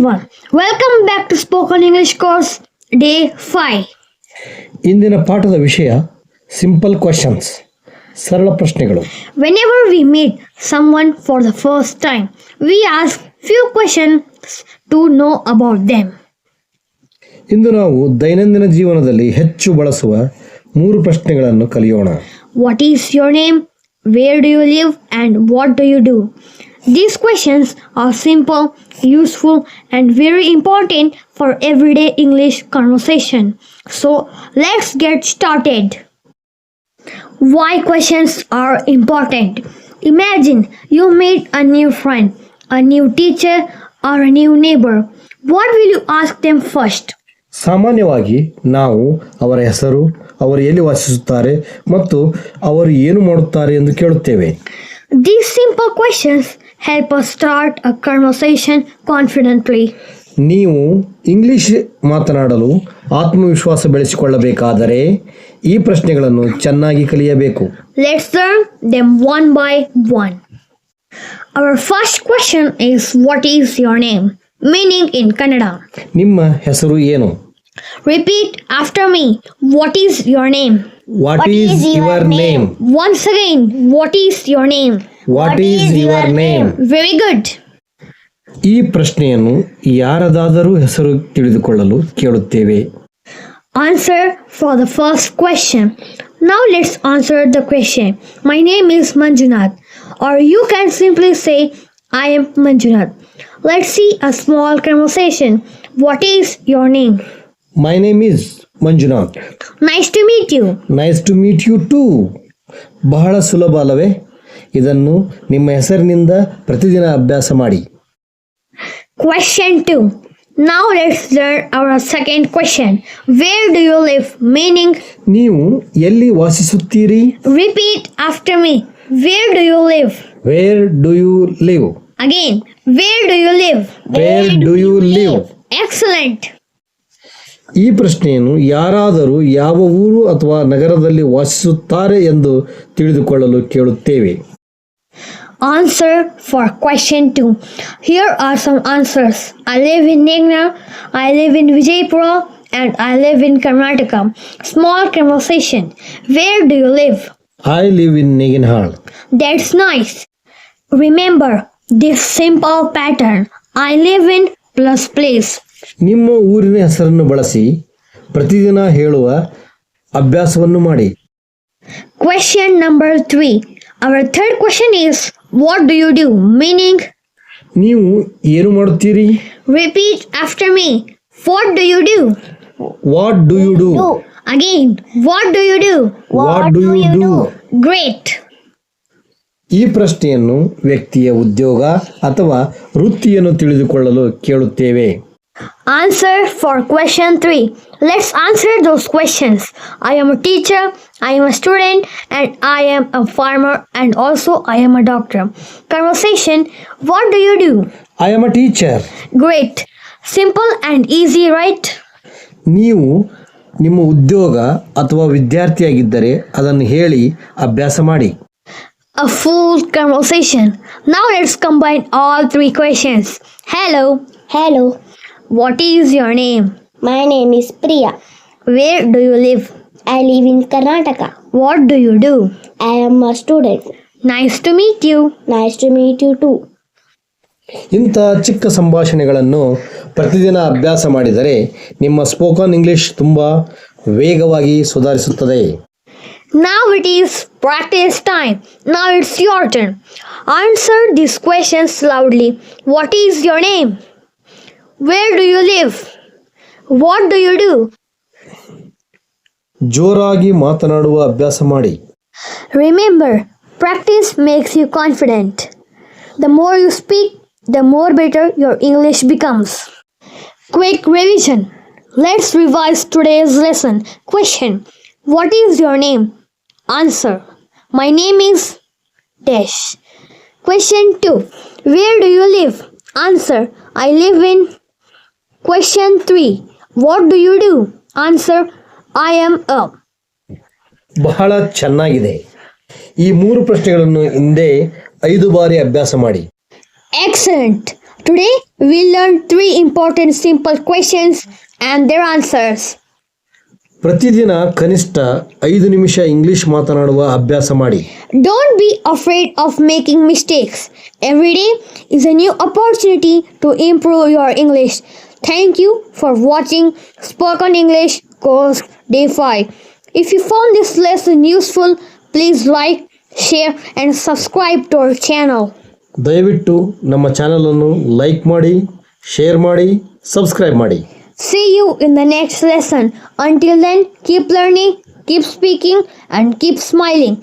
everyone. Welcome back to Spoken English course day 5. ಇಂದಿನ ಪಾಠದ ವಿಷಯ ಸಿಂಪಲ್ ಕ್ವೆಶ್ಚನ್ಸ್, ಸರಳ ಪ್ರಶ್ನೆಗಳು. Whenever we meet someone for the first time, we ask few questions to know about them. ಇಂದು ನಾವು ದೈನಂದಿನ ಜೀವನದಲ್ಲಿ ಹೆಚ್ಚು ಬಳಸುವ 3 ಪ್ರಶ್ನೆಗಳನ್ನು ಕಲಿಯೋಣ. What is your name? Where do you live? And what do you do? These questions are simple, useful, and very important for everyday English conversation. So let's get started. Why questions are important? Imagine you meet a new friend, a new teacher, or a new neighbor. What will you ask them first? ಸಾಮಾನ್ಯವಾಗಿ ನಾವು ಅವರ ಹೆಸರು, ಅವರು ಎಲ್ಲಿ ವಾಸಿಸುತ್ತಾರೆ ಮತ್ತು ಅವರು ಏನು ಮಾಡುತ್ತಾರೆ ಎಂದು ಕೇಳುತ್ತೇವೆ. These simple questions help us start a conversation confidently. ನೀವು ಇಂಗ್ಲಿಷ್ ಮಾತನಾಡಲು ಆತ್ಮವಿಶ್ವಾಸ ಬೆಳೆಸಿಕೊಳ್ಳಬೇಕಾದರೆ ಈ ಪ್ರಶ್ನೆಗಳನ್ನು ಚೆನ್ನಾಗಿ ಕಲಿಯಬೇಕು. Let's learn them one by one. Our first question is, what is your name? Meaning in Kannada. ನಿಮ್ಮ ಹೆಸರು ಏನು? Repeat after me. What is your name? What is your name? Once again, what is your name? What is your name? Very good. ಈ ಪ್ರಶ್ನೆಯನ್ನು ಯಾರದಾದರೂ ಹೆಸರು ತಿಳಿದುಕೊಳ್ಳಲು ಕೇಳುತ್ತೇವೆ. Answer for the first question. Now let's answer the question. My name is Manjunath. Or you can simply say, I am Manjunath. Let's see a small conversation. What is your name? My name is Manjunath. Nice to meet you. Nice to meet you too. ಬಹಳ ಸುಲಭ ಅಲ್ಲವೇ? ಇದನ್ನು ನಿಮ್ಮ ಹೆಸರಿನಿಂದ ಪ್ರತಿದಿನ ಅಭ್ಯಾಸ ಮಾಡಿ. Question 2. Now let's learn our second question. Where do you live? Meaning, ನೀವು ಎಲ್ಲಿ ವಾಸಿಸುತ್ತೀರಿ? repeat after me. Where do you live? Where do you live? Again, where do you live? Where do you live? Excellent. ಈ ಪ್ರಶ್ನೆಯನ್ನು ಯಾರಾದರೂ ಯಾವ ಊರು ಅಥವಾ ನಗರದಲ್ಲಿ ವಾಸಿಸುತ್ತಾರೆ ಎಂದು ತಿಳಿದುಕೊಳ್ಳಲು ಕೇಳುತ್ತೇವೆ. Answer for question 2. Here are some answers. I live in Negna, I live in Vijaypura, and I live in Karnataka. Small conversation. Where do you live? I live in Neginahal. That's nice. Remember this simple pattern. I live in plus place. ನಿಮ್ಮ ಊರಿನ ಹೆಸರನ್ನು ಬಳಸಿ ಪ್ರತಿದಿನ ಹೇಳುವ ಅಭ್ಯಾಸವನ್ನು ಮಾಡಿ. Question number 3. Our third question is, what do you do? Meaning, ನೀವು ಏನು ಮಾಡುತ್ತೀರಿ? repeat after me. What do you do? What do you do? Again, what do you do? What do you do? Great. ಈ ಪ್ರಶ್ನೆಯನ್ನು ವ್ಯಕ್ತಿಯ ಉದ್ಯೋಗ ಅಥವಾ ವೃತ್ತಿಯನ್ನು ತಿಳಿದುಕೊಳ್ಳಲು ಕೇಳುತ್ತೇವೆ. Answer for question 3. Let's answer those questions. I am a teacher, I am a student, and I am a farmer, and also I am a doctor. Conversation, what do you do? I am a teacher. Great. Simple and easy, right? ನೀವು ನಿಮ್ಮ ಉದ್ಯೋಗ ಅಥವಾ ವಿದ್ಯಾರ್ಥಿಯಾಗಿದ್ದರೆ ಅದನ್ನು ಹೇಳಿ ಅಭ್ಯಾಸ ಮಾಡಿ. A full conversation. Now let's combine all 3 questions. Hello. Hello, What is your name? my name is Priya. Where do you live? I live in Karnataka. What do you do? I am a student. Nice to meet you. Nice to meet you too. ಇಂಥ ಚಿಕ್ಕ ಸಂಭಾಷಣೆಗಳನ್ನು ಪ್ರತಿದಿನ ಅಭ್ಯಾಸ ಮಾಡಿದರೆ ನಿಮ್ಮ spoken English ತುಂಬ ವೇಗವಾಗಿ ಸುಧಾರಿಸುತ್ತದೆ. Now it is practice time. Now it's your turn. Answer these questions loudly. What is your name? Where do you live? What do you do? ಜೋರಾಗಿ ಮಾತನಾಡುವ ಅಭ್ಯಾಸ ಮಾಡಿ. Remember, practice makes you confident. The more you speak, the more better your English becomes. Quick revision. Let's revise today's lesson. Question: what is your name? Answer: my name is dash. Question 2. Where do you live? Answer: I live in. Question 3. What do you do? Answer: I am a. ಬಹಳ ಚೆನ್ನಾಗಿದೆ. ಈ 3 ಪ್ರಶ್ನೆಗಳನ್ನು ಹಿಂದೆ 5 ಬಾರಿ ಅಭ್ಯಾಸ ಮಾಡಿ. Excellent. Today, we'll learn 3 important simple questions and their answers. ಪ್ರತಿದಿನ ಕನಿಷ್ಠ 5 ನಿಮಿಷ ಇಂಗ್ಲಿಷ್ ಮಾತನಾಡುವ ಅಭ್ಯಾಸ ಮಾಡಿ. Don't be afraid of making mistakes. Every day is a new opportunity to improve your English. Thank you for watching Spoken English Course Day 5. If you found this lesson useful, please like, share and subscribe to our channel. ದಯವಿಟ್ಟು ನಮ್ಮ ಚಾನಲನ್ನು like ಮಾಡಿ, share ಮಾಡಿ, subscribe ಮಾಡಿ. See you in the next lesson. Until then, keep learning, keep speaking and keep smiling.